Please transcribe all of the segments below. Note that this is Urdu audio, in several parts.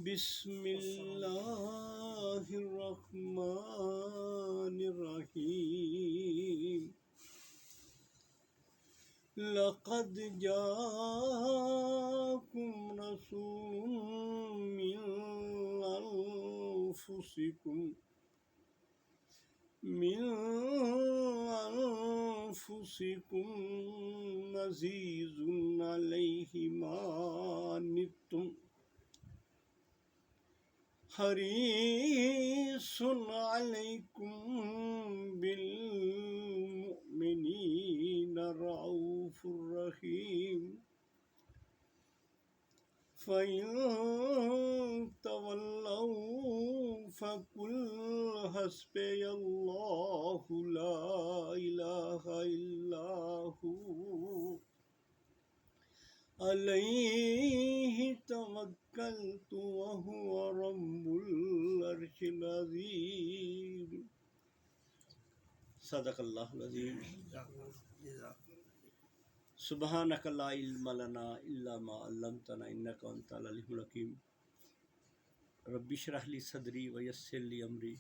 بسم اللہ الرحمن الرحیم لقد جاءکم رسول من انفسکم عزیز علیہ ما عنتم حریص علیکم بالمؤمنین رؤوف رحیم فَإِن تَوَلَّوْا فَقُلْ حَسْبِيَ اللَّهُ لَا إِلَٰهَ إِلَّا هُوَ عَلَيْهِ تَوَكَّلْتُ وَهُوَ رَبُّ الْعَرْشِ الْعَظِيمِ صدق اللہ العظیم۔ سبحانک لا علم لنا الا ما علمتنا انک انت العلیم الحکیم۔ رب اشرح لی صدری ویسر لی امری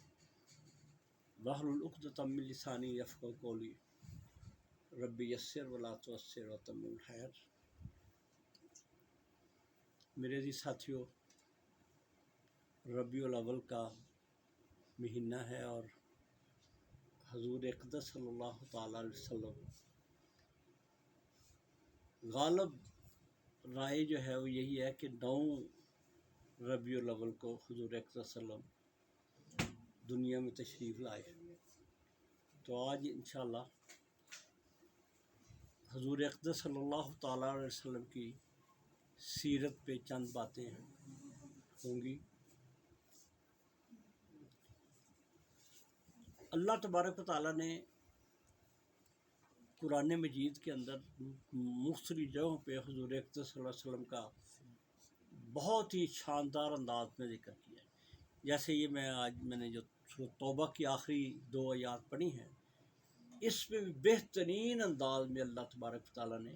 واحلل عقدۃ من لسانی یفقہوا قولی رب یسر ولا تعسر وتمم الخیر۔ میرے عزیز ساتھیو، ربیع الاول کا مہینہ ہے اور حضور اقدس صلی اللہ تعالیٰ علیہ وسلم غالب رائے جو ہے وہ یہی ہے کہ 9 ربیع الاول کو حضور اقدس صلی اللہ علیہ وسلم دنیا میں تشریف لائے۔ تو آج انشاءاللہ حضور اقدس صلی اللہ تعالیٰ علیہ وسلم کی سیرت پہ چند باتیں ہوں گی۔ اللہ تبارک و تعالیٰ نے قرآن مجید کے اندر مختلف جگہوں پہ حضور اقدس صلی اللہ علیہ وسلم کا بہت ہی شاندار انداز میں ذکر کیا ہے۔ جیسے یہ میں نے جو سورۃ توبہ کی آخری 2 آیات پڑھی ہیں، اس میں بھی بہترین انداز میں اللہ تبارک و تعالیٰ نے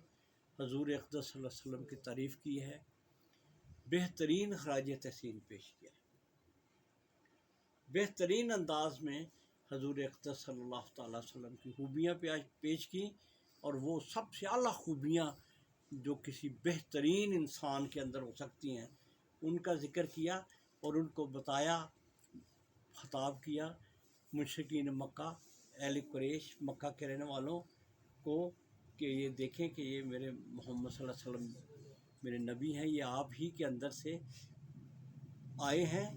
حضور اقدس صلی اللہ علیہ وسلم کی تعریف کی ہے، بہترین خراج تحسین پیش کیا ہے، بہترین انداز میں حضور اقدس صلی اللہ تعالیٰ علیہ وسلم کی خوبیاں پیش کی، اور وہ سب سے اعلیٰ خوبیاں جو کسی بہترین انسان کے اندر ہو سکتی ہیں ان کا ذکر کیا، اور ان کو بتایا، خطاب کیا مشرکین مکہ، اہل قریش، مکہ کے رہنے والوں کو کہ یہ دیکھیں کہ یہ میرے محمد صلی اللہ علیہ وسلم میرے نبی ہیں، یہ آپ ہی کے اندر سے آئے ہیں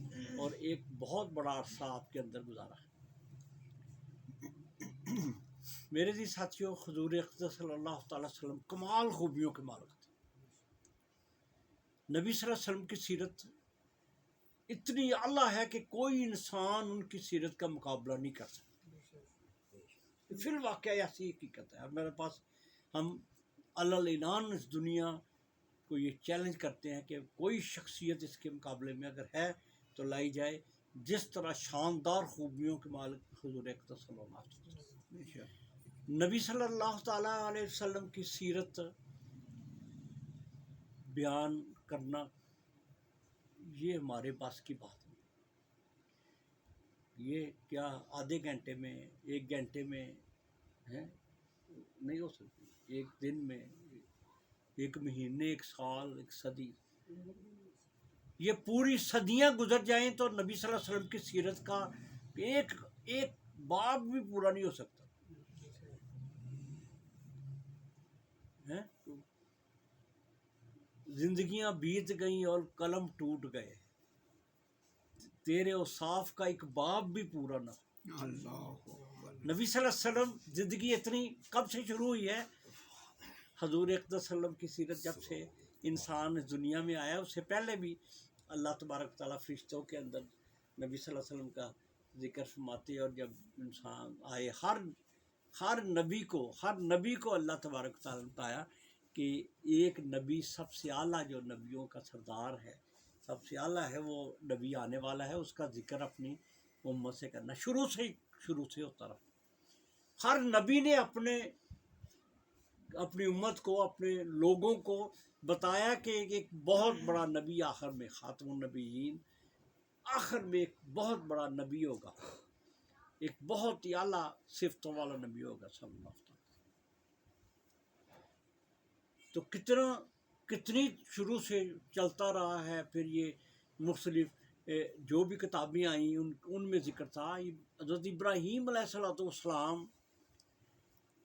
اور ایک بہت بڑا عرصہ آپ کے اندر گزارا ہے۔ میرے عزیز ساتھیوں، حضور اقدس صلی اللہ تعالیٰ علیہ وسلم کمال خوبیوں کے مالک تھے۔ نبی صلی اللہ علیہ وسلم کی سیرت اتنی اعلیٰ ہے کہ کوئی انسان ان کی سیرت کا مقابلہ نہیں کر سکتا۔ فی الواقعہ ایسی حقیقت ہے۔ اب میرے پاس ہم اعلان اس دنیا کو یہ چیلنج کرتے ہیں کہ کوئی شخصیت اس کے مقابلے میں اگر ہے تو لائی جائے، جس طرح شاندار خوبیوں کے مالک حضور اقدس صلی اللہ علیہ وسلم۔ نبی صلی اللہ تعالیٰ علیہ وسلم کی سیرت بیان کرنا یہ ہمارے پاس کی بات نہیں۔ یہ کیا آدھے گھنٹے میں، 1 گھنٹے میں نہیں ہو سکتی، 1 دن میں، 1 مہینے، 1 سال، 1 صدی، یہ پوری صدیاں گزر جائیں تو نبی صلی اللہ علیہ وسلم کی سیرت کا ایک باب بھی پورا نہیں ہو سکتا۔ زندگیاں بیت گئیں اور قلم ٹوٹ گئے، تیرے اوصاف کا ایک باب بھی پورا نہ ہو۔ نبی صلی اللہ علیہ وسلم زندگی اتنی کب سے شروع ہوئی ہے؟ حضور اقدس صلی اللہ علیہ وسلم کی سیرت جب سے انسان اس دنیا میں آیا، اس سے پہلے بھی اللہ تبارک تعالیٰ فرشتوں کے اندر نبی صلی اللہ علیہ وسلم کا ذکر فرماتے، اور جب انسان آئے ہر نبی کو اللہ تبارک تعالیٰ نے بتایا کہ ایک نبی سب سے اعلیٰ جو نبیوں کا سردار ہے، سب سے اعلیٰ ہے، وہ نبی آنے والا ہے، اس کا ذکر اپنی امت سے کرنا شروع سے ہوتا رہا۔ ہر نبی نے اپنے اپنی امت کو، اپنے لوگوں کو بتایا کہ ایک بہت بڑا نبی آخر میں، خاتم النبیین، آخر میں ایک بہت بڑا نبی ہوگا، ایک بہت ہی اعلیٰ صفتوں والا نبی ہوگا صلی اللہ علیہ وسلم۔ تو کتنی شروع سے چلتا رہا ہے۔ پھر یہ مختلف جو بھی کتابیں آئیں ان میں ذکر تھا حضرت ابراہیم علیہ السلام،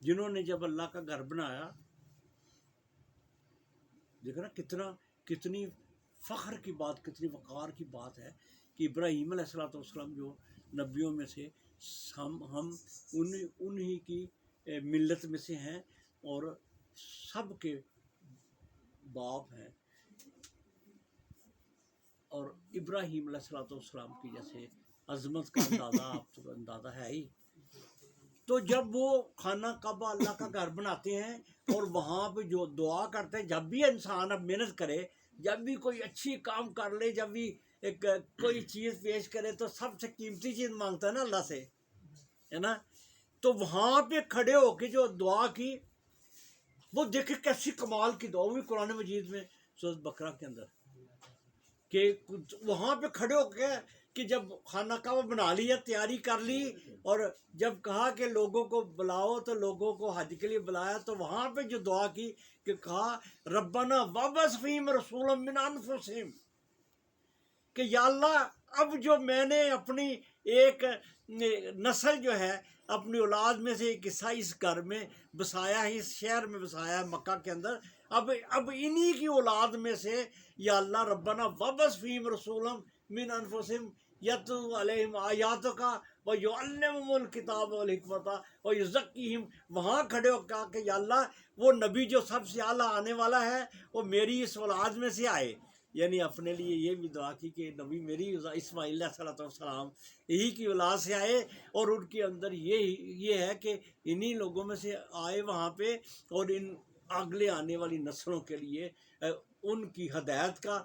جنہوں نے جب اللہ کا گھر بنایا، دیکھو نا کتنی فخر کی بات، کتنی وقار کی بات ہے کہ ابراہیم علیہ السلام جو نبیوں میں سے ہم انہی کی ملت میں سے ہیں اور سب کے باپ ہیں، اور ابراہیم علیہ السلام کی جیسے عظمت کا اندازہ آپ کو اندازہ ہے ہی۔ تو جب وہ خانہ کعبہ اللہ کا گھر بناتے ہیں اور وہاں پہ جو دعا کرتے ہیں، جب بھی انسان اب محنت کرے، جب بھی کوئی اچھی کام کر لے، جب بھی کوئی چیز پیش کرے تو سب سے قیمتی چیز مانگتا ہے نا اللہ سے، ہے نا۔ تو وہاں پہ کھڑے ہو کے جو دعا کی، وہ دیکھیں کیسی کمال کی دعا ہوئی قرآن مجید میں سورۃ بقرہ کے اندر، کہ وہاں پہ کھڑے ہو کے کہ جب خانہ کعبہ بنا لیا، تیاری کر لی، اور جب کہا کہ لوگوں کو بلاؤ تو لوگوں کو حج کے لیے بلایا، تو وہاں پہ جو دعا کی کہ کہا ربنا وابعث فیہم رسولا من انفسہم، کہ یا اللہ اب جو میں نے اپنی ایک نسل جو ہے، اپنی اولاد میں سے ایک حصہ اس گھر میں بسایا ہے، اس شہر میں بسایا ہے مکہ کے اندر، اب انہی کی اولاد میں سے یا اللہ ربنا وابعث فیہم رسولا من انفسہم یتلو علیہم آیاتک ویعلمہم الکتاب والحکمۃ ویزکیہم، وہاں کھڑے ہو کہا کہ یا اللہ وہ نبی جو سب سے اعلیٰ آنے والا ہے وہ میری اس اولاد میں سے آئے، یعنی اپنے لیے یہ بھی دعا کی کہ نبی میری اسماعیل علیہ السلام یہی کی اولاد سے آئے، اور ان کے اندر یہ ہے کہ انہی لوگوں میں سے آئے وہاں پہ، اور ان اگلے آنے والی نسلوں کے لیے ان کی ہدایت کا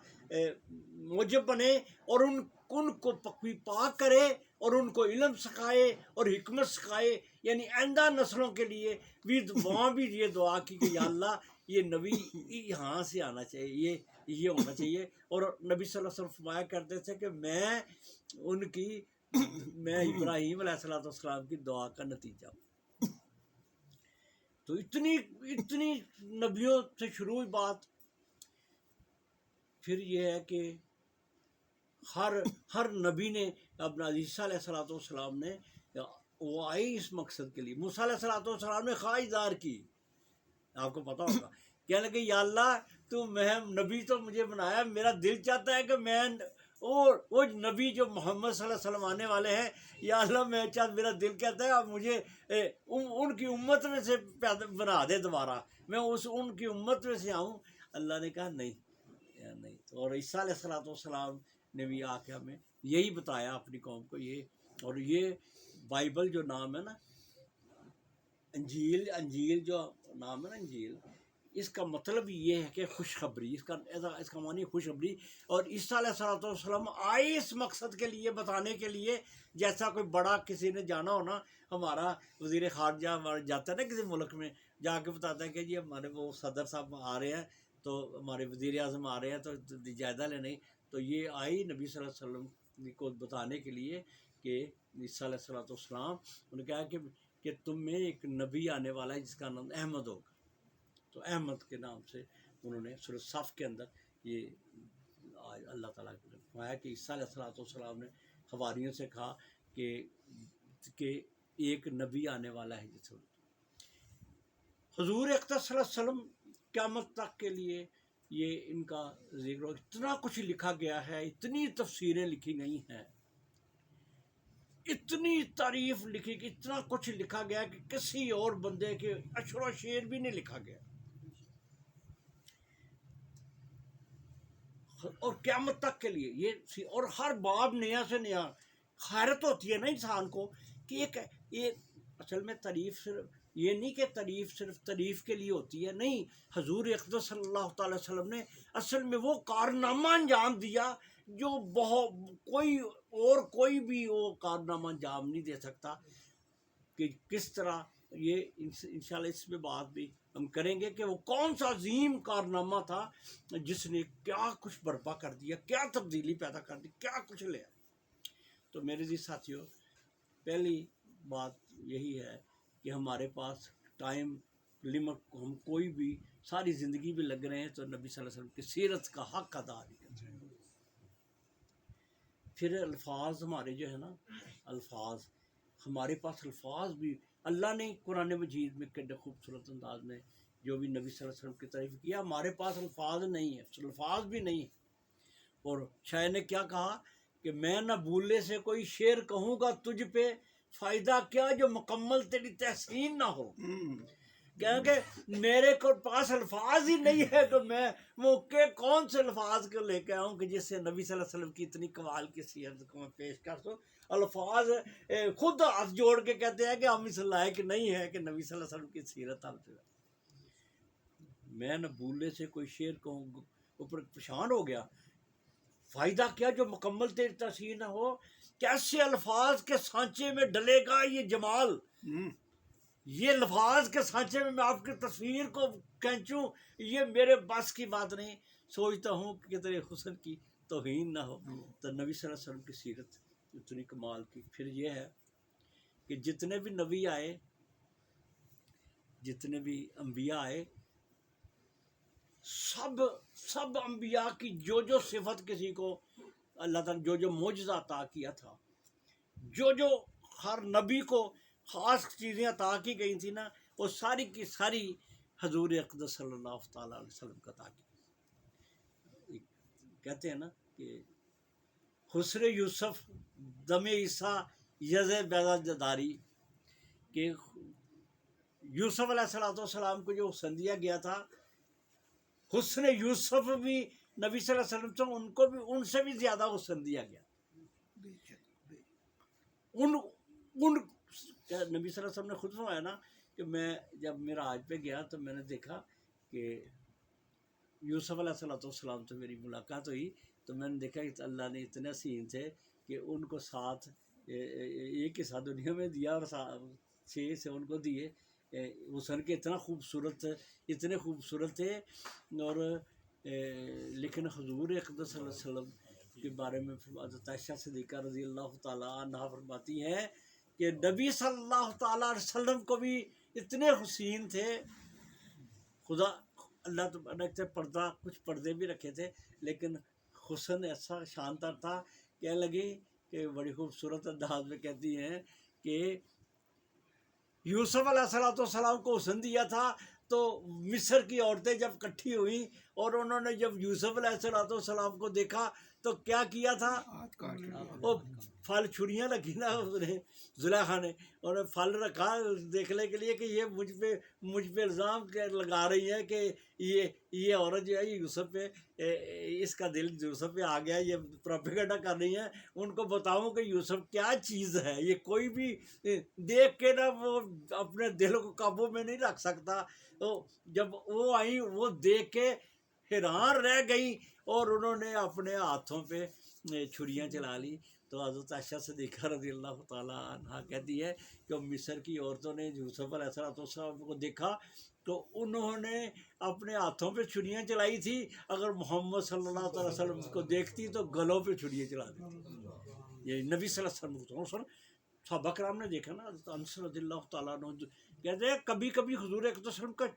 موجب بنے، اور ان کو پاک کرے، اور ان کو علم سکھائے اور حکمت سکھائے، یعنی آئندہ نسلوں کے لیے بھی وہاں بھی یہ دعا کی کہ یا اللہ یہ نبی یہاں سے آنا چاہیے، یہ ہونا چاہیے۔ اور نبی صلی اللہ علیہ وسلم فرمایا کرتے تھے کہ میں ابراہیم علیہ السلام کی دعا کا نتیجہ ہوں۔ تو اتنی نبیوں سے شروع ہوئی بات۔ پھر یہ ہے کہ ہر نبی نے اپنا عیسیٰ علیہ السلام نے وہ آئے اس مقصد کے لیے۔ موسیٰ علیہ السلام نے خواہش ظاہر کی، آپ کو پتہ ہوگا، کہنے لگے یا اللہ تو میں نبی تو مجھے بنایا، میرا دل چاہتا ہے کہ میں وہ نبی جو محمد صلی اللہ علیہ وسلم آنے والے ہیں، یا اللہ میرا دل کہتا ہے اب مجھے ان کی امت میں سے بنا دے دوبارہ، میں ان کی امت میں سے آؤں۔ اللہ نے کہا نہیں۔ اور عیسیٰ علیہ السلام نے بھی آ کے ہمیں یہی بتایا اپنی قوم کو، اور یہ بائبل جو نام ہے نا، انجیل جو نام ہے نا، انجیل، اس کا مطلب یہ ہے کہ خوشخبری، اس کا معنی خوشخبری۔ اور عیسیٰ علیہ السلام آئے اس مقصد کے لیے، بتانے کے لیے، جیسا کوئی بڑا کسی نے جانا ہونا، ہمارا وزیر خارجہ ہمارا جاتا ہے نا کسی ملک میں، جا کے بتاتا ہے کہ جی ہمارے وہ صدر صاحب آ رہے ہیں، تو ہمارے وزیر اعظم آ رہے ہیں تو جائزہ لینے، تو یہ آئی نبی صلی اللہ علیہ وسلم کو بتانے کے لیے کہ عیسیٰ علیہ السلام انہوں نے کہا کہ تم میں ایک نبی آنے والا ہے جس کا نام احمد ہوگا۔ تو احمد کے نام سے انہوں نے سورۃ صف کے اندر یہ اللہ تعالیٰ نے فرمایا کہ عیسیٰ علیہ السلام نے حواریوں سے کہا کہ ایک نبی آنے والا ہے جس حضور اقدس صلی اللہ علیہ وسلم قیامت تک کے لیے یہ ان کا ذکر، اتنا کچھ لکھا گیا ہے، اتنی تفسیریں لکھی گئی ہیں، اتنی تعریف لکھی کہ اتنا کچھ لکھا گیا کہ کسی اور بندے کے اشر و شعر بھی نہیں لکھا گیا۔ اور قیامت تک کے لیے یہ، اور ہر باب نیا سے نیا، حیرت ہوتی ہے نا انسان کو کہ ایک اصل میں تعریف صرف یہ نہیں کہ تعریف صرف تعریف کے لیے ہوتی ہے، نہیں، حضور اقدس صلی اللہ تعالی وسلم نے اصل میں وہ کارنامہ انجام دیا جو کوئی بھی وہ کارنامہ انجام نہیں دے سکتا، کہ کس طرح یہ انشاءاللہ اس میں بات بھی ہم کریں گے کہ وہ کون سا عظیم کارنامہ تھا جس نے کیا کچھ برپا کر دیا، کیا تبدیلی پیدا کر دی، کیا کچھ لیا۔ تو میرے جی ساتھیوں، پہلی بات یہی ہے کہ ہمارے پاس ٹائم لمٹ، ہم کوئی بھی ساری زندگی بھی لگ رہے ہیں تو نبی صلی اللہ علیہ وسلم کی سیرت کا حق ادا نہیں کرتے۔ پھر الفاظ ہمارے جو ہے نا، الفاظ ہمارے پاس، الفاظ بھی اللہ نے قرآن مجید میں کتنے خوبصورت انداز میں جو بھی نبی صلی اللہ علیہ وسلم کی تعریف کیا، ہمارے پاس الفاظ نہیں ہیں، الفاظ بھی نہیں ہیں۔ اور شاعر نے کیا کہا کہ میں نہ بھولے سے کوئی شعر کہوں گا تجھ پہ، فائدہ کیا جو مکمل تیری تحسین نہ ہو۔ کہ میرے کو پاس الفاظ ہی نہیں ہے تو میں وہ کہ کون سے الفاظ کو لے کے آؤں کہ جس سے نبی صلی اللہ علیہ وسلم کی اتنی کمال کی سیرت کو میں پیش کر سوں۔ الفاظ خود ہاتھ جوڑ کے کہتے ہیں کہ ہم اس لائق نہیں ہے کہ نبی صلی اللہ علیہ وسلم کی سیرت ہم سے۔ میں نہ بھولے سے کوئی شعر کہوں، اوپر پریشان ہو گیا، فائدہ کیا جو مکمل تیری تحسین نہ ہو۔ کیسے الفاظ کے سانچے میں ڈلے گا یہ جمال، یہ الفاظ کے سانچے میں آپ کی تصویر کو کھینچوں، یہ میرے بس کی بات نہیں۔ سوچتا ہوں کہ تیرے حسن کی توہین نہ ہو۔ تو نبی صلی اللہ علیہ وسلم کی سیرت اتنی کمال کی۔ پھر یہ ہے کہ جتنے بھی نبی آئے، جتنے بھی انبیاء آئے، سب انبیاء کی جو صفت کسی کو اللہ تعالیٰ جو معجزہ عطا کیا تھا، جو ہر نبی کو خاص چیزیں عطا کی گئی تھی نا، وہ ساری کی ساری حضور اقدس صلی اللہ تعالیٰ علیہ وسلم کا عطا کی۔ کہتے ہیں نا کہ حسن یوسف دم عیسیٰ یز بیضا جداری، کہ یوسف علیہ السلام کو جو حسن دیا گیا تھا، حسن یوسف بھی نبی صلی اللہ علیہ وسلم سے ان کو بھی ان سے بھی زیادہ حسن دیا گیا۔ ان نبی صلی اللہ علیہ وسلم نے خود فرمایا نا کہ میں جب معراج پہ گیا تو میں نے دیکھا کہ یوسف علیہ السلام سے میری ملاقات ہوئی، تو میں نے دیکھا کہ اللہ نے اتنے حسین تھے کہ ان کو ساتھ ایک ہی ساتھ دنیا میں دیا اور 6 سے ان کو دیے۔ حسن کے اتنے خوبصورت تھے۔ اور لیکن حضور اقدس صلی اللہ علیہ وسلم کے بارے میں حضرت عائشہ صدیقہ رضی اللہ تعالیٰ عنہا فرماتی ہیں کہ نبی صلی اللہ تعالیٰ علیہ وسلم کو بھی اتنے حسین تھے، خدا اللہ تبارک سے پردہ، کچھ پردے بھی رکھے تھے، لیکن حسن ایسا شاندار تھا کہ لگی کہ بڑی خوبصورت انداز میں کہتی ہیں کہ یوسف علیہ السلام کو حسن دیا تھا تو مصر کی عورتیں جب اکٹھی ہوئیں اور انہوں نے جب یوسف علیہ السلام کو دیکھا تو کیا کیا تھا، وہ پھل چھڑیاں رکھی نا زلیخا نے، اور پھل رکھا دیکھنے کے لیے کہ یہ مجھ پہ الزام لگا رہی ہے کہ یہ عورت جو ہے یہ یوسف پہ، اس کا دل یوسف پہ آ گیا، یہ پروپیگنڈا کر رہی ہیں، ان کو بتاؤں کہ یوسف کیا چیز ہے، یہ کوئی بھی دیکھ کے نا وہ اپنے دل کو قابو میں نہیں رکھ سکتا۔ تو جب وہ آئی وہ دیکھ کے حیران رہ گئی اور انہوں نے اپنے ہاتھوں پہ چھریاں چلا لی۔ تو حضرت عائشہ صدیقہ رضی اللہ تعالیٰ عنہا کہتی ہے کہ مصر کی عورتوں نے یوسف علیہ السلام کو دیکھا تو انہوں نے اپنے ہاتھوں پہ چھریاں چلائی تھی، اگر محمد صلی اللہ علیہ وسلم کو دیکھتی تو گلوں پہ چھریاں چلا دیتی۔ یہ نبی صلی اللہ علیہ وسلم صحابہ کرام نے دیکھا نا، حضرت انس رضی اللہ تعالیٰ عنہ کہتے ہیں کبھی کبھی حضور اقدس صلی اللہ علیہ وسلم کا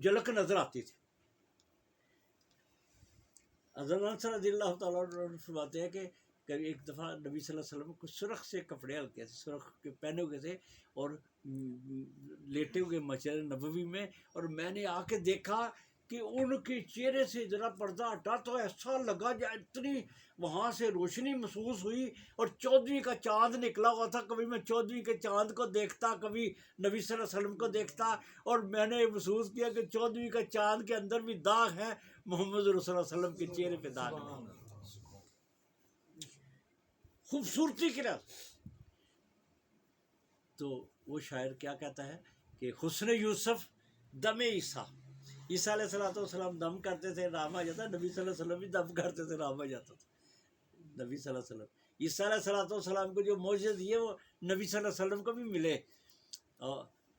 جھلک نظر آتی تھی۔ حضرت انس رضی اللہ تعالیٰ عنہ فرماتے ہیں کہ ایک دفعہ نبی صلی اللہ علیہ وسلم کو سرخ سے کپڑے ہلکے تھے، سرخ کے پہنے ہوئے تھے اور لیٹے ہوئے مسجد نبوی میں، اور میں نے آ کے دیکھا کہ ان کے چہرے سے ذرا پردہ ہٹا تو ایسا لگا جو اتنی وہاں سے روشنی محسوس ہوئی، اور 14ویں کا چاند نکلا ہوا تھا، کبھی میں 14ویں کے چاند کو دیکھتا، کبھی نبی صلی اللہ علیہ وسلم کو دیکھتا، اور میں نے محسوس کیا کہ 14ویں کا چاند کے اندر بھی داغ ہے، محمد رسول اللہ علیہ وسلم کے چہرے پہ داغ ہے، خوبصورتی کی رات۔ تو وہ شاعر کیا کہتا ہے کہ حسن یوسف دم عیسیٰ، عیسیٰ علیہ السلام دم کرتے تھے رام آ جاتا، نبی صلی اللہ علیہ وسلم بھی دم کرتے تھے رام آ جاتا تھا۔ نبی صلی اللہ علیہ وسلم عیسیٰ علیہ السلام کو جو معجزے دیے وہ نبی صلی اللہ علیہ وسلم کو بھی ملے۔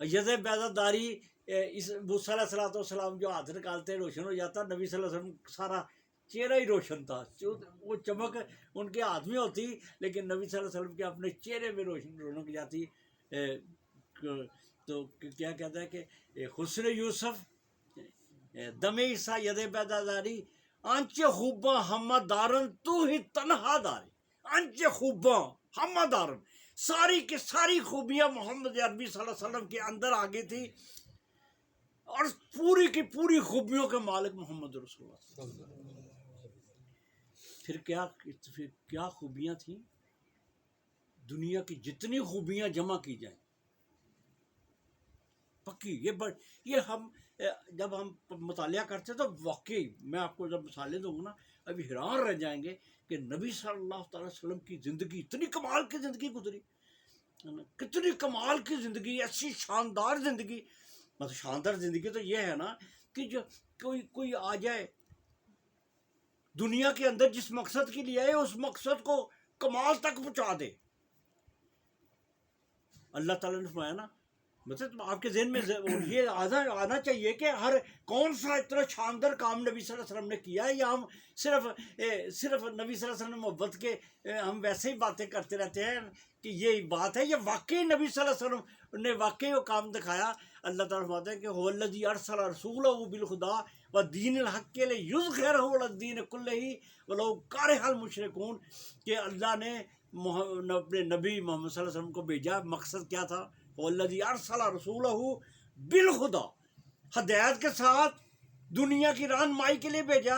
یز بیضا داری اس موسیٰ علیہ السلام جو ہاتھ نکالتے روشن ہو جاتا، نبی صلی اللہ علیہ وسلم سارا چہرہ ہی روشن تھا، وہ چمک ان کے ہاتھ میں ہوتی لیکن نبی صلی اللہ علیہ وسلم کے اپنے چہرے میں روشن رونق جاتی۔ تو کیا کہتا ہے کہ حسن یوسف دم عیسیٰ ید بیداداری آنچ خوباں ہمہ دارن تو ہی تنہا داری، آنچ خوباں ہمہ دارن، ساری کی ساری خوبیاں محمد عربی صلی اللہ علیہ وسلم کے اندر آ گئی تھی، اور پوری کی پوری خوبیوں کے مالک محمد رسول اللہ۔ پھر کیا خوبیاں تھیں، دنیا کی جتنی خوبیاں جمع کی جائیں پکی، یہ ہم جب ہم مطالعہ کرتے تو واقعی میں آپ کو جب مثالیں دوں گا نا ابھی حیران رہ جائیں گے کہ نبی صلی اللہ تعالی وسلم کی زندگی اتنی کمال کی زندگی گزری، کتنی کمال کی زندگی، ایسی شاندار زندگی۔ مطلب شاندار زندگی تو یہ ہے نا کہ جو کوئی آ جائے دنیا کے اندر جس مقصد کے لیے آئے اس مقصد کو کمال تک پہنچا دے۔ اللہ تعالیٰ نے فرمایا نا، مطلب آپ کے ذہن میں یہ آنا چاہیے کہ ہر کون سا اتنا شاندار کام نبی صلی اللہ علیہ وسلم نے کیا ہے، یا ہم صرف نبی صلی اللہ علیہ وسلم محبت کے ہم ویسے ہی باتیں کرتے رہتے ہیں کہ یہ بات ہے، یہ واقعی نبی صلی اللہ علیہ وسلم نے واقعی وہ کام دکھایا۔ اللہ تعالیٰ فرماتا ہے کہ هو الذی ارسل رسولہ بالہدی ودین الحق لیظہرہ علی الدین کلہ ولو کرہ المشرکون، کہ اللہ نے اپنے نبی محمد صلی اللہ علیہ وسلم کو بھیجا، مقصد کیا تھا؟ والذی ارسل رسولہ بالہدی، ہدایت کے ساتھ دنیا کی رہنمائی کے لیے بھیجا،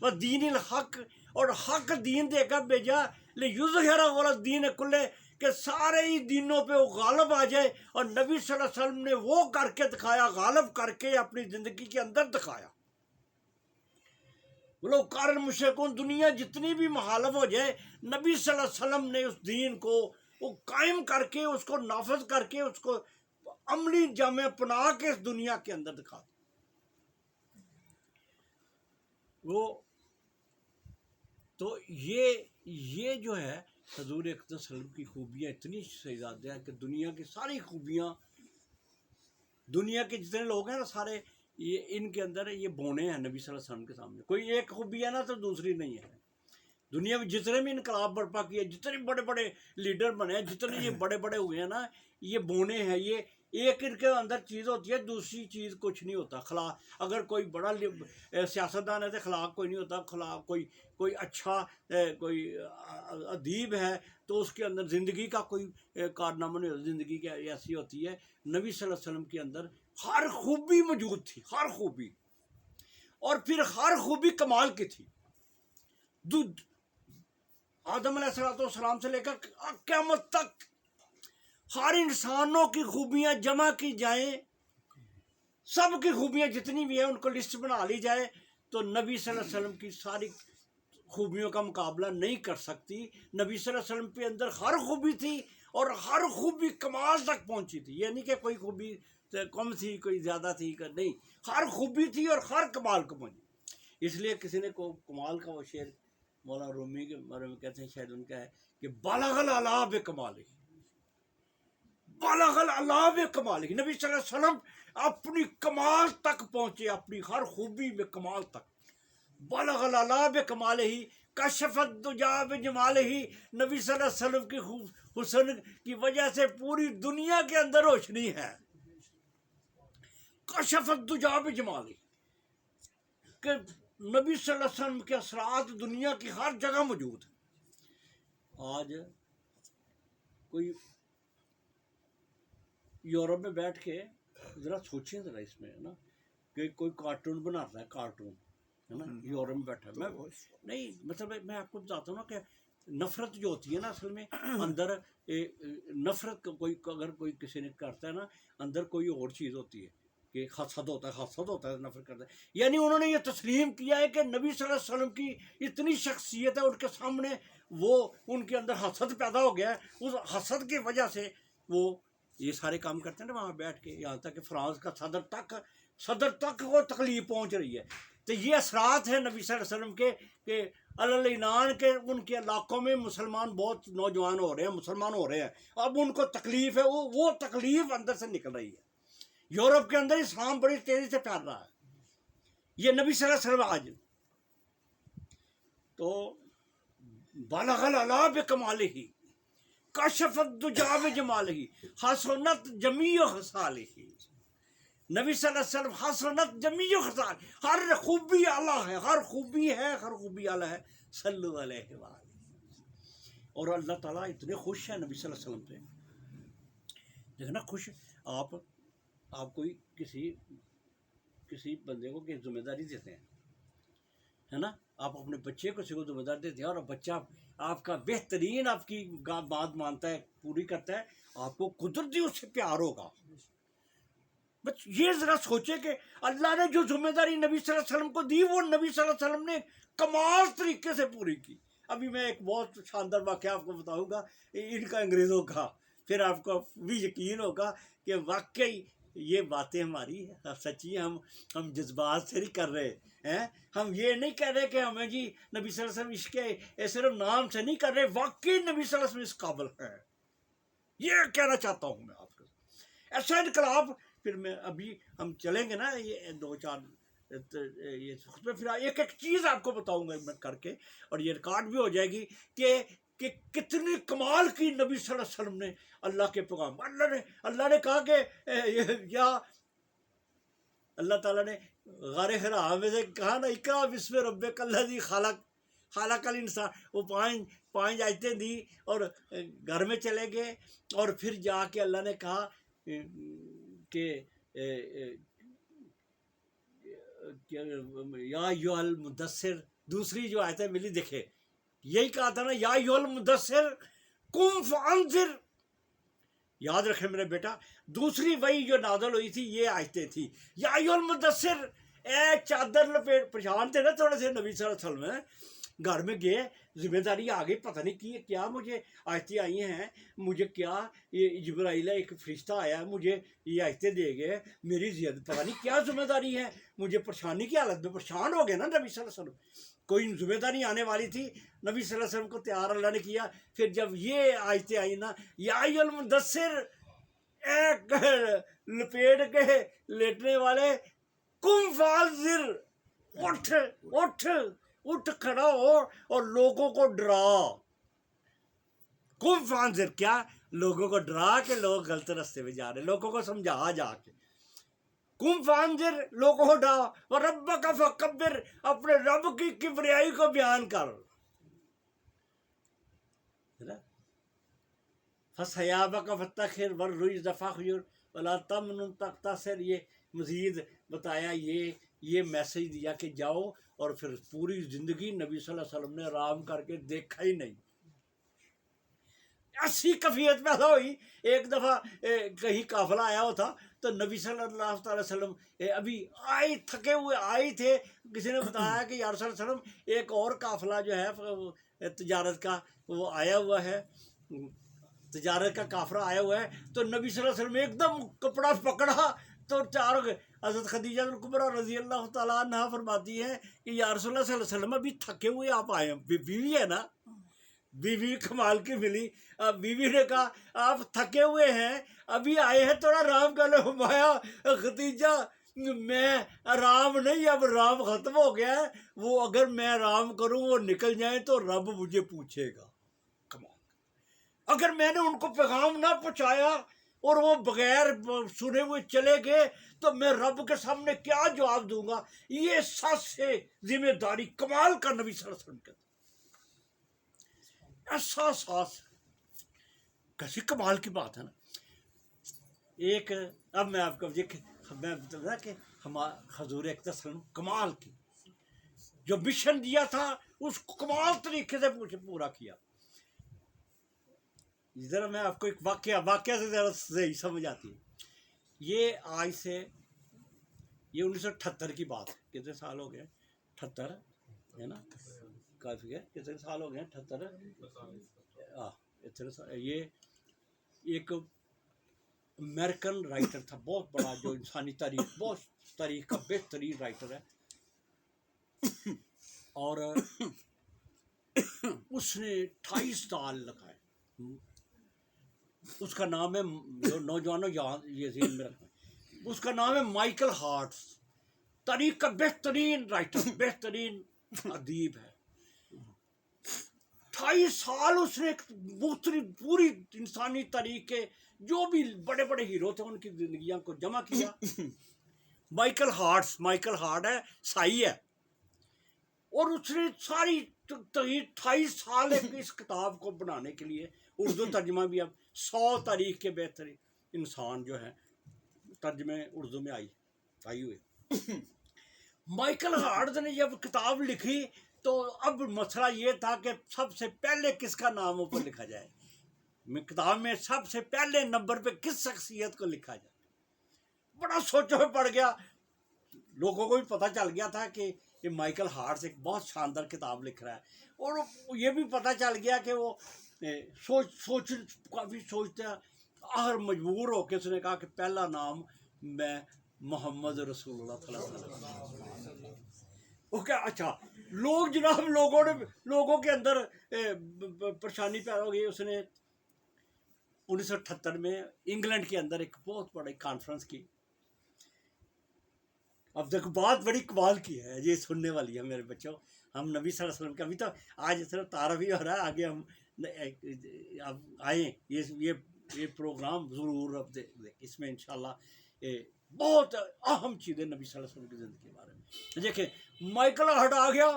ودین الحق، اور حق دین دے کر بھیجا، لیظہرہ علی الدین کلہ، کہ سارے ہی دینوں پہ وہ غالب آ جائے، اور نبی صلی اللہ علیہ وسلم نے وہ کر کے دکھایا، غالب کر کے اپنی زندگی کے اندر دکھایا۔ لو کارن مشرکون، دنیا جتنی بھی مخالف ہو جائے، نبی صلی اللہ علیہ وسلم نے اس دین کو وہ قائم کر کے، اس کو نافذ کر کے، اس کو عملی جامع پنا کے اس دنیا کے اندر دکھا دیا۔ وہ تو یہ جو ہے حضور اقدس صلی اللہ علیہ وسلم کی خوبیاں اتنی شہزادہ ہیں کہ دنیا کی ساری خوبیاں، دنیا کے جتنے لوگ ہیں نا سارے، یہ ان کے اندر یہ بونے ہیں نبی صلی اللہ علیہ وسلم کے سامنے۔ کوئی ایک خوبی ہے نا تو دوسری نہیں ہے۔ دنیا میں جتنے بھی انقلاب برپا کیے، جتنے بڑے بڑے لیڈر بنے، جتنے یہ بڑے بڑے ہوئے ہیں نا، یہ بونے ہیں، یہ ایک ان کے اندر چیز ہوتی ہے، دوسری چیز کچھ نہیں ہوتا۔ خلاق، اگر کوئی بڑا سیاستدان ہے تو خلاق کوئی نہیں ہوتا، خلاق کوئی اچھا کوئی ادیب ہے تو اس کے اندر زندگی کا کوئی کارنامہ نہیں ہوتا، زندگی کی ایسی ہوتی ہے۔ نبی صلی اللہ علیہ وسلم کے اندر ہر خوبی موجود تھی، ہر خوبی، اور پھر ہر خوبی کمال کی تھی۔ آدم علیہ السلام سے لے کر قیامت تک ہر انسانوں کی خوبیاں جمع کی جائیں، سب کی خوبیاں جتنی بھی ہیں ان کو لسٹ بنا لی جائے تو نبی صلی اللہ علیہ وسلم کی ساری خوبیوں کا مقابلہ نہیں کر سکتی۔ نبی صلی اللہ علیہ وسلم کے اندر ہر خوبی تھی اور ہر خوبی کمال تک پہنچی تھی، یہ نہیں کہ کوئی خوبی کم تھی کوئی زیادہ تھی، نہیں، ہر خوبی تھی اور ہر کمال کو پہنچی۔ اس لیے کسی نے کو کمال کا وہ شعر مولانا رومی کے بارے میں کہتے ہیں، شاید ان کا ہے کہ بالغ العلا بکمالہ، بالغ العلا بکمالہ، نبی صلی اللہ علیہ وسلم اپنی کمال تک پہنچے، اپنی ہر خوبی میں کمال تک۔ بالغ العلا بکمالہ کشف الدجی بجمالہ، نبی صلی اللہ علیہ وسلم کی حسن کی وجہ سے پوری دنیا کے اندر روشنی ہے۔ کشف الدجی بجمالہ، کہ نبی صلی اللہ علیہ وسلم کے اثرات دنیا کی ہر جگہ موجود ہیں۔ آج کوئی یورپ میں بیٹھ کے ذرا سوچیں ذرا اس میں نا، کہ کوئی کارٹون بناتا ہے، کارٹون ہے نا، یورپ میں بیٹھا ہے، میں نہیں مطلب میں آپ کو بتاتا ہوں نا کہ نفرت جو ہوتی ہے نا اصل میں اندر نفرت کوئی اگر کوئی کسی نے کرتا ہے نا، اندر کوئی اور چیز ہوتی ہے کہ حسد ہوتا ہے، نفرت کرتا ہے۔ یعنی انہوں نے یہ تسلیم کیا ہے کہ نبی صلی اللہ علیہ وسلم کی اتنی شخصیت ہے، ان کے سامنے وہ ان کے اندر حسد پیدا ہو گیا ہے، اس حسد کی وجہ سے وہ یہ سارے کام کرتے ہیں نا وہاں بیٹھ کے، یہاں تک کہ فرانس کا صدر تک وہ تکلیف پہنچ رہی ہے۔ تو یہ اثرات ہیں نبی صلی اللہ علیہ وسلم کے کہ العنان کے ان کے علاقوں میں مسلمان بہت نوجوان ہو رہے ہیں، مسلمان ہو رہے ہیں، اب ان کو تکلیف ہے، وہ تکلیف اندر سے نکل رہی ہے۔ یورپ کے اندر اسلام بڑی تیزی سے پھیل رہا ہے. یہ نبی صلی اللہ علیہ وسلم آج تو بالغ العلا بکمالہ کشف الدجی بجمالہ حسنت جمیع خصالہ. نبی صلی اللہ علیہ وسلم حسنت جمیع خصال، ہر خوبی اعلیٰ ہے، ہر خوبی اعلیٰ ہے. صلو علیہ وآلہ. اور اللہ تعالیٰ اتنے خوش ہیں نبی صلی اللہ علیہ وسلم پہ. دیکھنا خوش آپ کوئی کسی بندے کو کہ ذمہ داری دیتے ہیں ہے نا، آپ اپنے بچے کو ذمہ داری دیتے ہیں اور بچہ آپ کا بہترین آپ کی بات مانتا ہے، پوری کرتا ہے، آپ کو قدرتی اس سے پیار ہوگا. بس یہ ذرا سوچے کہ اللہ نے جو ذمہ داری نبی صلی اللہ علیہ وسلم کو دی وہ نبی صلی اللہ علیہ وسلم نے کمال طریقے سے پوری کی. ابھی میں ایک بہت شاندار واقعہ آپ کو بتاؤں گا ان کا انگریزوں کا، پھر آپ کو بھی یقین ہوگا کہ واقعی یہ باتیں ہماری سچی ہیں، ہم جذبات سے نہیں کر رہے ہیں، ہم یہ نہیں کہہ رہے کہ ہمیں جی نبی صلی اللہ علیہ وسلم اس کے صرف نام سے نہیں کر رہے، واقعی نبی صلی اللہ علیہ وسلم اس قابل ہے. یہ کہنا چاہتا ہوں میں آپ کو. ایسا انقلاب. پھر میں ابھی ہم چلیں گے نا یہ 2-4 یہ خطبے، پھر ایک چیز آپ کو بتاؤں گا میں کر کے، اور یہ ریکارڈ بھی ہو جائے گی کہ کتنی کمال کی نبی صلی اللہ علیہ وسلم نے اللہ کے پیغام. اللہ نے کہا کہ یا اللہ تعالیٰ نے غار حرا میں سے کہا نا اقرا بسم ربک الذی خلق الانسان، وہ 5 آیتیں دی اور گھر میں چلے گئے. اور پھر جا کے اللہ نے کہا کہ یا ایھا المدثر، دوسری جو آیتیں ملی دیکھے یہی کہا تھا نا یا ایھا المدثر قم فانذر. یاد رکھیں میرے بیٹا، دوسری وہی جو نازل ہوئی تھی یہ آیتیں تھی. یا ایھا المدثر، اے چادر لپیٹ. پریشان تھے نا تھوڑے سے نبی صلی اللہ علیہ وسلم، گھر میں گئے، ذمہ داری آ گئی، پتہ نہیں کیا مجھے آیتیں آئی ہیں، مجھے کیا یہ جبرائیل ایک فرشتہ آیا ہے مجھے یہ آیتیں دے گئے، میری زیادہ پتہ نہیں کیا ذمہ داری ہے. مجھے پریشانی کی حالت میں پریشان ہو گئے نا نبی صلی اللہ علیہ وسلم. کوئی ذمہ داری آنے والی تھی، نبی صلی اللہ علیہ وسلم کو تیار اللہ نے کیا. پھر جب یہ آیتیں آئی نا یا ایھا المدثر، اے لپیٹ کے لیٹنے والے، قم فانذر، اٹھ کھڑا ہو اور لوگوں کو ڈرا. قم فانذر، کیا لوگوں کو ڈرا کہ لوگ غلط راستے میں جا رہے، لوگوں کو سمجھا جا کے. قم فانذر، لوگوں کو ڈرا. وربک فکبر، اپنے رب کی کبریائی کو بیان کر. فثیابک فطہر والرجز فاہجر ولا تمنن تستکثر. یہ مزید بتایا، یہ میسج دیا کہ جاؤ، اور پھر پوری زندگی نبی صلی اللہ علیہ وسلم نے آرام کر کے دیکھا ہی نہیں. ایسی کیفیت پیدا ہوئی. ایک دفعہ کہیں قافلہ آیا ہوا تھا تو نبی صلی اللہ علیہ وسلم ابھی تھکے ہوئے آئے تھے. کسی نے بتایا کہ یا رسول اللہ علیہ وسلم ایک اور قافلہ جو ہے تجارت کا وہ آیا ہوا ہے، تجارت کا کافرہ آیا ہوا ہے. تو نبی صلی اللہ علیہ وسلم ایک دم کپڑا پکڑا تو چار. حضرت خدیجہ کبریٰ رضی اللہ تعالیٰ عنہ فرماتی ہے کہ یا رسول اللہ صلی اللہ علیہ وسلم ابھی تھکے ہوئے آپ آئے ہیں. بیوی ہے نا، بیوی کمال کی ملی. بیوی نے کہا آپ تھکے ہوئے ہیں، ابھی آئے ہیں، تھوڑا آرام کر لو. فرمایا خدیجہ میں آرام نہیں، اب آرام ختم ہو گیا ہے. وہ اگر میں آرام کروں وہ نکل جائیں تو رب مجھے پوچھے گا. اگر میں نے ان کو پیغام نہ پہنچایا اور وہ بغیر سنے ہوئے چلے گئے تو میں رب کے سامنے کیا جواب دوں گا. یہ احساس سے ذمہ داری کمال کا نبی صلی اللہ علیہ وسلم کا احساس. کیسی کمال کی بات ہے نا. ایک اب میں آپ کو میں بتا رہا کہ حضور اکرم صلی اللہ علیہ وسلم کمال کی جو مشن دیا تھا اس کو کمال طریقے سے پورا کیا. ذرا میں آپ کو ایک واقعہ سے ذرا صحیح سمجھ آتی ہے. یہ آج سے یہ 1978 کی بات ہے. کتنے سال ہو گئے؟ 78 ہے نا، کافی ہے. کتنے سال ہو گئے؟ 78. یہ ایک امریکن رائٹر تھا بہت بڑا، جو انسانی تاریخ، بہت تاریخ کا بہترین رائٹر ہے. اور اس نے 28 سال لگائے. اس کا نام ہے، جو نوجوانوں یہ ذہن میں رکھنا، اس کا نام ہے مائیکل ہارٹس، تاریخ کا بہترین رائٹر، بہترین ادیب ہے۔ 28 سال اس نے پوری انسانی تاریخ کے جو بھی بڑے بڑے ہیرو تھے ان کی زندگیاں کو جمع کیا۔ مائیکل ہارٹ ہے، سائی ہے، اور اس نے ساری 28 سال اس کتاب کو بنانے کے لیے، اردو ترجمہ بھی اب 100 تاریخ کے بہترین انسان جو ہے ترجمے اردو میں آئی ہوئے۔ مائیکل ہارٹ نے جب کتاب لکھی تو اب مسئلہ یہ تھا کہ سب سے پہلے کس کا نام اوپر لکھا جائے، کتاب میں سب سے پہلے نمبر پہ کس شخصیت کو لکھا جائے۔ بڑا سوچوں میں پڑ گیا، لوگوں کو بھی پتہ چل گیا تھا کہ یہ مائیکل ہارٹس ایک بہت شاندار کتاب لکھ رہا ہے، اور یہ بھی پتہ چل گیا کہ وہ کافی سوچتا، آخر مجبور ہو کے اس نے کہا کہ پہلا نام میں محمد رسول اللہ صلی اللہ علیہ وسلم۔ اوکے، اچھا، جناب لوگوں کے اندر پریشانی پیدا ہو گئی۔ اس نے 1978 میں انگلینڈ کے اندر ایک بہت بڑی کانفرنس کی۔ اب دیکھو بات بڑی کمال کی ہے، یہ سننے والی ہے میرے بچوں۔ ہم نبی صلی اللہ علیہ وسلم کا ابھی تو آج صرف تعارف ہی ہو رہا ہے، آگے ہم اب آئیں یہ پروگرام ضرور اب اس میں انشاءاللہ بہت اہم چیزیں نبی صلی اللہ علیہ وسلم کی زندگی کے بارے میں۔ دیکھیں، مائیکل ہارٹ آ گیا،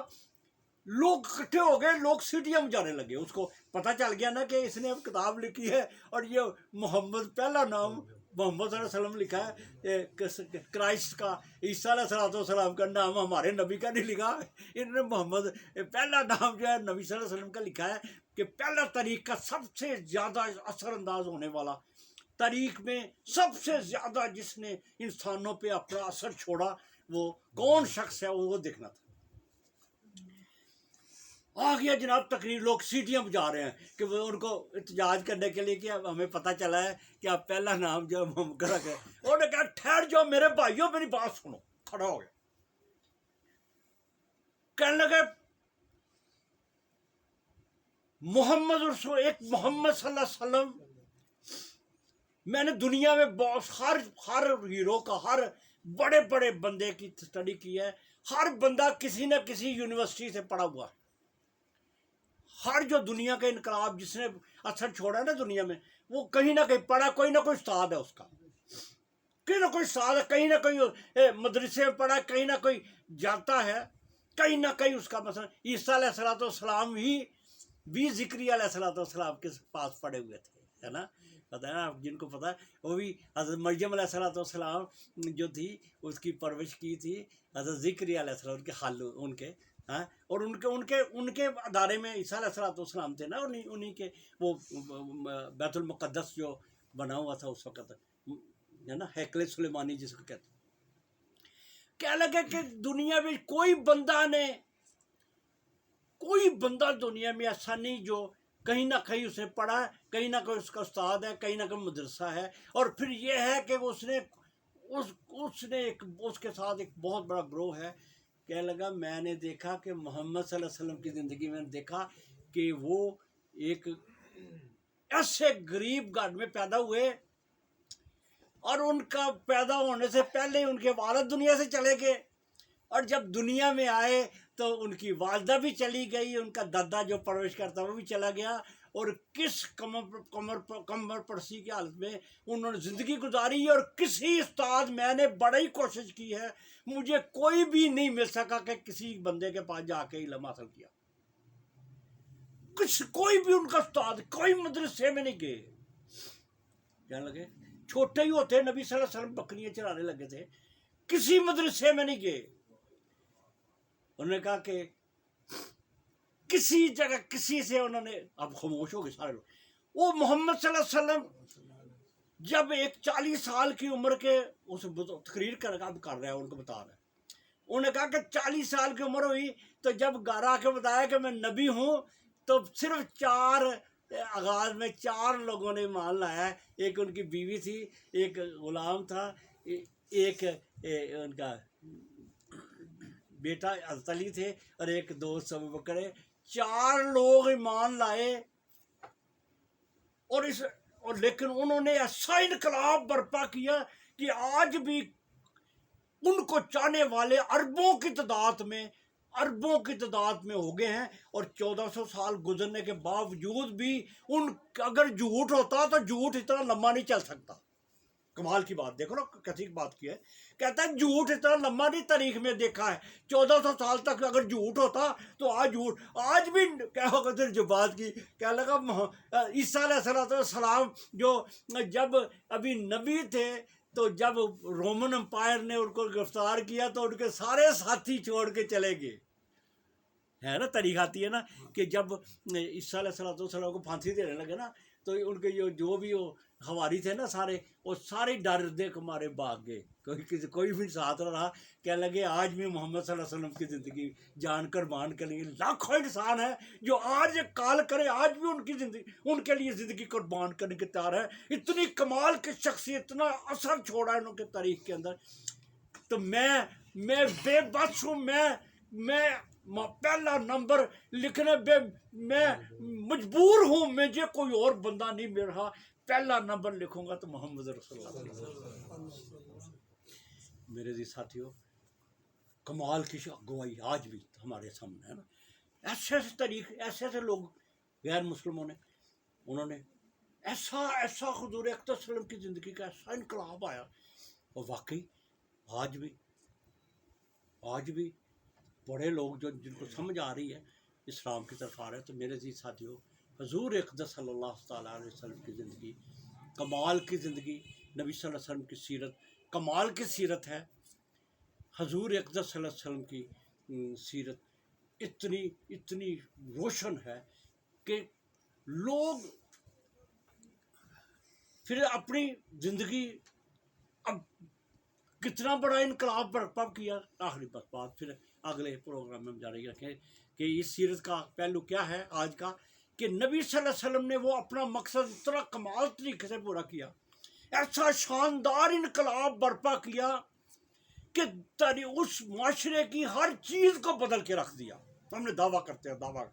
لوگ اکٹھے ہو گئے، لوگ سیٹیاں بجانے لگے۔ اس کو پتہ چل گیا نا کہ اس نے اب کتاب لکھی ہے، اور یہ محمد، پہلا نام محمد صلی اللہ علیہ وسلم لکھا ہے، کرائسٹ کا، عیسیٰ علیہ السلام کا نام ہمارے نبی کا نہیں لکھا، انہوں نے محمد پہلا نام جو ہے نبی صلی اللہ علیہ وسلم کا لکھا ہے، کہ پہلا تاریخ کا سب سے زیادہ اثر انداز ہونے والا، تاریخ میں سب سے زیادہ جس نے انسانوں پہ اپنا اثر چھوڑا وہ کون شخص ہے، وہ دیکھنا تھا۔ آ گیا جناب تقریر، لوگ سیٹیاں بجا رہے ہیں کہ وہ ان کو احتجاج کرنے کے لیے کہ اب ہمیں پتہ چلا ہے کہ آپ پہلا نام جو محمد ہے۔ انہوں نے کہا ٹھہر جاؤ میرے بھائیوں، میری بات سنو۔ کھڑا ہو گیا، کہنے لگے محمد رسول، ایک محمد صلی اللہ علیہ وسلم، میں نے دنیا میں ہر ہیرو کا، ہر بڑے بڑے بندے کی اسٹڈی کی ہے، ہر بندہ کسی نہ کسی یونیورسٹی سے پڑھا ہوا ہے۔ ہر جو دنیا کا انقلاب جس نے اثر چھوڑا ہے نا دنیا میں، وہ کہیں نہ کہیں پڑھا، کوئی نہ کوئی استاد ہے اس کا، کہیں نہ کوئی استاد ہے، کہیں نہ کہیں مدرسے میں پڑھا، کہیں نہ کوئی جاتا ہے، کہیں نہ کہیں اس کا مثلا عیسیٰ علیہ السلام ہی بھی ذکری علیہ السلام کے پاس پڑے ہوئے تھے، ہے نا، پتہ ہے نا آپ جن کو پتہ ہے، وہ بھی حضرت مریم علیہ السلام جو تھی اس کی پرورش کی تھی حضرت ذکری علیہ السلام، ان کے حال ان کے، ہاں، اور ان کے ادارے میں عیسیٰ علیہ السلام تھے نا، انہیں کے وہ بیت المقدس جو بنا ہوا تھا اس وقت، ہے نا، ہیکل سلیمانی جس کو کہتے ہیں۔ کیا لگے کہ دنیا میں کوئی بندہ دنیا میں ایسا نہیں جو کہیں نہ کہیں اسے پڑھا ہے، کہیں نہ کہیں اس کا استاد ہے، کہیں نہ کہیں مدرسہ ہے، اور پھر یہ ہے کہ اس کے ساتھ ایک بہت بڑا گروہ ہے۔ کہنے لگا میں نے دیکھا کہ محمد صلی اللہ علیہ وسلم کی زندگی میں دیکھا کہ وہ ایک ایسے غریب گھر میں پیدا ہوئے، اور ان کا پیدا ہونے سے پہلے ان کے والد دنیا سے چلے گئے، اور جب دنیا میں آئے تو ان کی والدہ بھی چلی گئی، ان کا دادا جو پرورش کرتا وہ بھی چلا گیا، اور کس کمر پرسی کی حالت میں انہوں نے زندگی گزاری، اور کسی استاد، میں نے بڑی کوشش کی ہے، مجھے کوئی بھی نہیں مل سکا کہ کسی بندے کے پاس جا کے علم حاصل کیا، کوئی بھی ان کا استاد، کوئی مدرسے میں نہیں گئے۔ کہنے لگے چھوٹے ہی ہوتے نبی صلی اللہ علیہ وسلم بکریاں چرانے لگے تھے، کسی مدرسے میں نہیں گئے۔ انہوں نے کہا کہ کسی جگہ کسی سے انہوں نے، اب خاموش ہو گئے سارے لوگ۔ وہ محمد صلی اللہ علیہ وسلم جب ایک 40 سال کی عمر کے اس تقریر کر رہا ہے، ان کو بتا رہا ہے، انہوں نے کہا کہ 40 سال کی عمر ہوئی تو جب گھر آ کے بتایا کہ میں نبی ہوں، تو صرف آغاز میں 4 لوگوں نے ایمان لایا ہے، ایک ان کی بیوی تھی، ایک غلام تھا، ایک ان کا بیٹا حضرت علی تھے، اور ایک دوست ابو بکر۔ 4 لوگ ایمان لائے، اور لیکن انہوں نے ایسا انقلاب برپا کیا کہ آج بھی ان کو چاہنے والے اربوں کی تعداد میں ہو گئے ہیں، اور 1400 سال گزرنے کے باوجود بھی اگر جھوٹ ہوتا تو جھوٹ اتنا لمبا نہیں چل سکتا. کمال کی بات دیکھو نا، کسی بات کی ہے، کہتا ہے جھوٹ اتنا لمبا نہیں تاریخ میں دیکھا ہے. 1400 سال تک اگر جھوٹ ہوتا تو آج بھی کیا ہوگا. جو بات کی کیا لگا، عیسیٰ علیہ السلام جو جب ابھی نبی تھے، تو جب رومن امپائر نے ان کو گرفتار کیا تو ان کے سارے ساتھی چھوڑ کے چلے گئے. ہے نا، تاریخ آتی ہے نا کہ جب عیسیٰ علیہ السلام کو پھانسی دینے لگے نا، تو ان کے جو بھی وہ حواری تھے نا سارے، وہ سارے ڈر دے کے مارے بھاگ گئے. کوئی بھی ساتھ نہ رہا. کہنے لگے آج بھی محمد صلی اللہ علیہ وسلم کی زندگی جان قربان کے لیے لاکھوں انسان ہیں جو آج کال کرے، آج بھی ان کی زندگی، ان کے لیے زندگی قربان کرنے کے تیار ہے. اتنی کمال کی شخصیت، اتنا اثر چھوڑا ہے انہوں کے تاریخ کے اندر. تو میں بے بس ہوں. میں پہلا نمبر لکھنے میں مجبور ہوں. مجھے کوئی اور بندہ نہیں مل رہا، پہلا نمبر لکھوں گا تو محمد رسول اللہ. میرے جی ساتھیوں، کمال کی گواہی آج بھی ہمارے سامنے ہے نا. ایسے ایسے لوگ غیر مسلموں نے، انہوں نے ایسا حضور اکرم صلی اللہ علیہ وسلم کی زندگی کا ایسا انقلاب آیا. اور واقعی آج بھی بڑے لوگ جن کو سمجھ آ رہی ہے اسلام کی طرف آ رہے ہیں. تو میرے عزیز ساتھیوں، حضور اقدس صلی اللہ تعالیٰ علیہ وسلم کی زندگی، کمال کی زندگی، نبی صلی اللہ علیہ وسلم کی سیرت کمال کی سیرت ہے. حضور اقدس صلی اللہ علیہ وسلم کی سیرت اتنی روشن ہے کہ لوگ پھر اپنی زندگی اب کتنا بڑا انقلاب برپا کیا. آخری بات پھر اگلے پروگرام میں ہم جاری رکھیں کہ اس سیرت کا پہلو کیا ہے آج کا، کہ نبی صلی اللہ علیہ وسلم نے وہ اپنا مقصد اتنا کمال طریقے سے پورا کیا، ایسا شاندار انقلاب برپا کیا کہ اس معاشرے کی ہر چیز کو بدل کے رکھ دیا. ہم نے دعویٰ کرتے ہیں،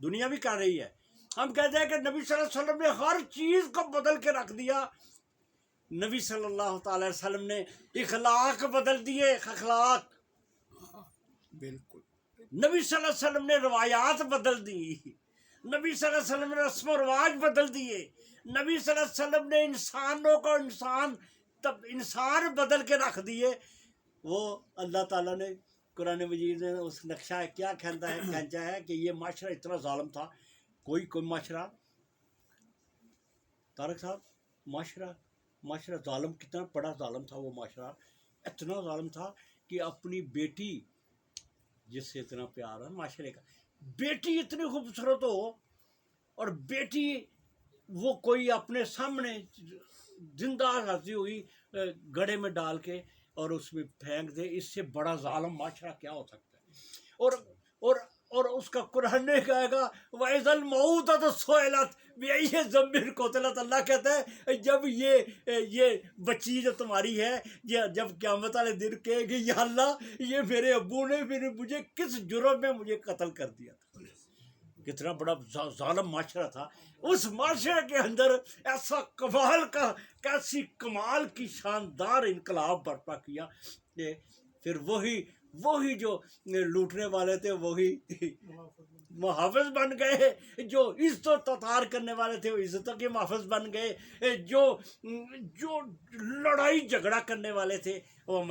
دنیا بھی کر رہی ہے، ہم کہتے ہیں کہ نبی صلی اللہ علیہ وسلم نے ہر چیز کو بدل کے رکھ دیا. نبی صلی اللہ تعالی علیہ وسلم نے اخلاق بدل دیے، اخلاق بالکل. نبی صلی اللہ علیہ وسلم نے روایات بدل دی. نبی صلی اللہ علیہ وسلم نے رسم و رواج بدل دیے. نبی صلی اللہ علیہ وسلم نے انسانوں کو انسان بدل کے رکھ دیے. وہ اللہ تعالیٰ نے قرآن مجید نے اس نقشہ کیا کھینچا ہے کہ یہ معاشرہ اتنا ظالم تھا. کوئی معاشرہ، طارق صاحب، معاشرہ ظالم، کتنا بڑا ظالم تھا وہ معاشرہ. اتنا ظالم تھا کہ اپنی بیٹی، جس سے اتنا پیار ہے معاشرے کا، بیٹی اتنی خوبصورت ہو اور بیٹی وہ کوئی اپنے سامنے زندہ ہنسی ہوئی گڑھے میں ڈال کے اور اس میں پھینک دے. اس سے بڑا ظالم معاشرہ کیا ہو سکتا ہے؟ اور اس کا قرآن نے کہے گا وَإِذَا الْمَوْءُودَةُ سُئِلَتْ بِأَيِّ ذَنبٍ قُتِلَتْ. اللہ کہتا ہے جب یہ بچی جو تمہاری ہے، جب قیامت والے دن کہے گی یا اللہ یہ میرے ابو نے مجھے کس جرم میں مجھے قتل کر دیا تھا. کتنا بڑا ظالم معاشرہ تھا. اس معاشرے کے اندر ایسا کیسی کمال کی شاندار انقلاب برپا کیا. پھر وہی جو لوٹنے والے تھے وہی محافظ بن گئے، جو عزت و تطہار کرنے والے تھے وہ عزتوں کے محافظ بن گئے، جو لڑائی جھگڑا کرنے والے تھے وہ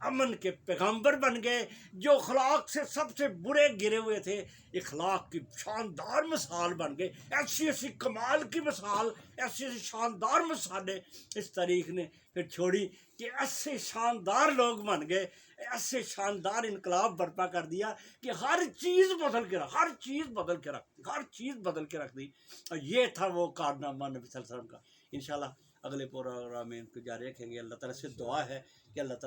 امن کے پیغامبر بن گئے، جو اخلاق سے سب سے برے گرے ہوئے تھے اخلاق کی شاندار مثال بن گئے. ایسی کمال کی مثال، ایسی شاندار مثالیں اس تاریخ نے پھر چھوڑی کہ ایسے شاندار لوگ بن گئے، ایسے شاندار انقلاب برپا کر دیا کہ ہر چیز بدل کے رکھ دی. اور یہ تھا وہ کارنامہ نبی صلی اللہ علیہ وسلم کا. انشاءاللہ اگلے پروگرام میں ان کو جاری رکھیں گے. اللہ تعالیٰ سے دعا ہے کہ اللہ تعالیٰ